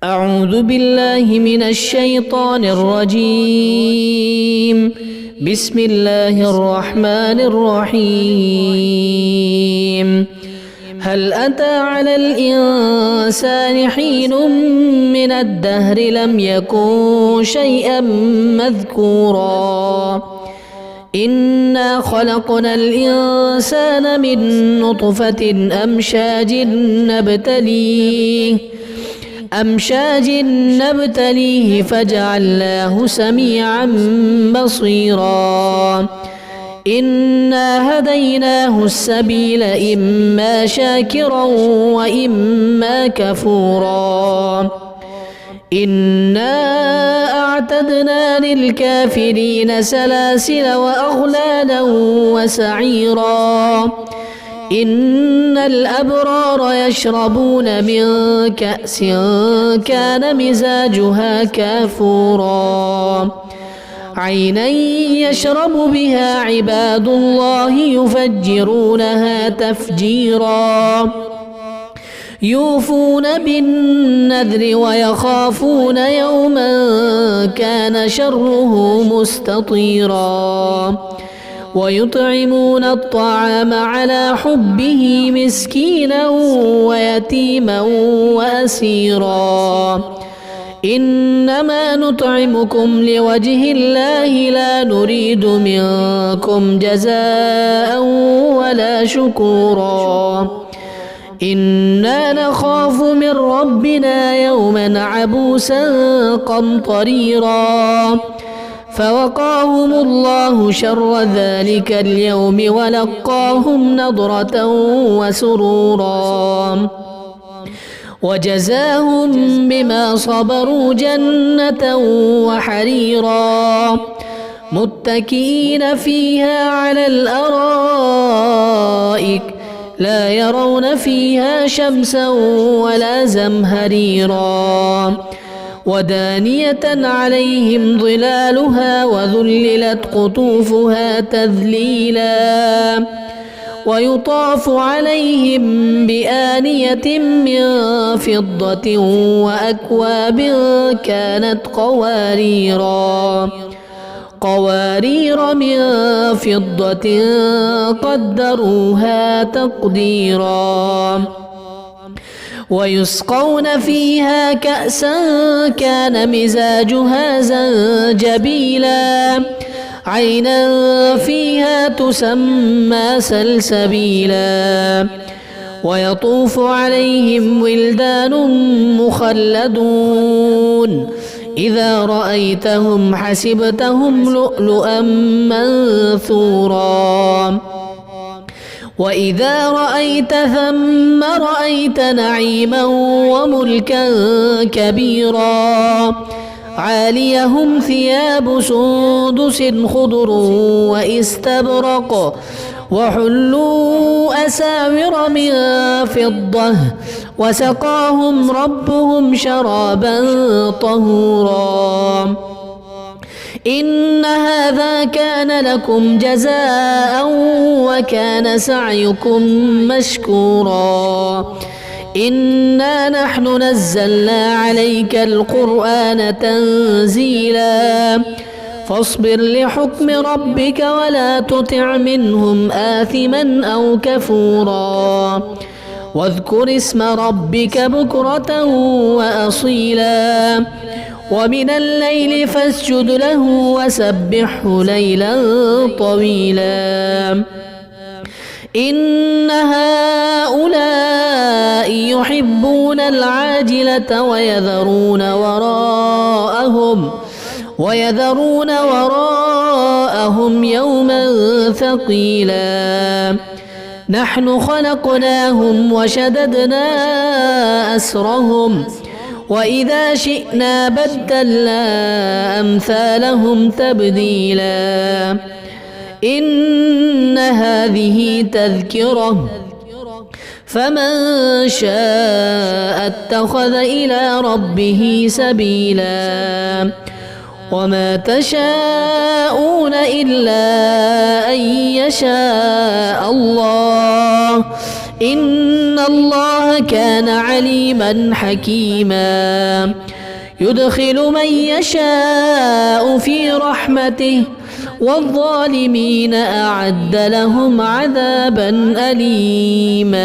أعوذ بالله من الشيطان الرجيم. بسم الله الرحمن الرحيم. هل أتى على الإنسان حين من الدهر لم يكن شيئا مذكورا إنا خلقنا الإنسان من نطفة أمشاج نبتليه فجعلناه سميعا بصيرا إنا هديناه السبيل إما شاكرا وإما كفورا إنا أعتدنا للكافرين سلاسل وأغلالا وسعيرا إن الأبرار يشربون من كأس كان مزاجها كافورا عينا يشرب بها عباد الله يفجرونها تفجيرا يوفون بالنذر ويخافون يوما كان شره مستطيرا ويطعمون الطعام على حبه مسكينا ويتيما وأسيرا إنما نطعمكم لوجه الله لا نريد منكم جزاء ولا شكورا إنا نخاف من ربنا يوما عبوسا قمطريرا فوقاهم الله شر ذلك اليوم ولقاهم نضرة وسرورا وجزاهم بما صبروا جنة وحريرا متكئين فيها على الأرائك لا يرون فيها شمسا ولا زمهريرا ودانية عليهم ظلالها وذللت قطوفها تذليلا ويطاف عليهم بآنية من فضة وأكواب كانت قوارير من فضة قدروها تقديرا ويسقون فيها كأسا كان مزاجها زنجبيلا عينا فيها تسمى سلسبيلا ويطوف عليهم ولدان مخلدون إذا رأيتهم حسبتهم لؤلؤا منثورا وإذا رأيت ثم رأيت نعيما وملكا كبيرا عاليهم ثياب سندس خضر واستبرق وحلوا أساور من فضة وسقاهم ربهم شرابا طهورا إن هذا كان لكم جزاء وكان سعيكم مشكورا إنا نحن نزلنا عليك القرآن تنزيلا فاصبر لحكم ربك ولا تطع منهم آثما أو كفورا واذكر اسم ربك بكرة وأصيلا ومن الليل فاسجد له وسبحه ليلا طويلا إن هؤلاء يحبون العاجلة ويذرون وراءهم يوما ثقيلا نحن خلقناهم وشددنا أسرهم وإذا شئنا بدلنا أمثالهم تبديلا إن هذه تذكرة فمن شاء اتخذ إلى ربه سبيلا وما تشاءون إلا أن يشاء الله إن الله كان عليما حكيما يدخل من يشاء في رحمته والظالمين أعد لهم عذابا أليما.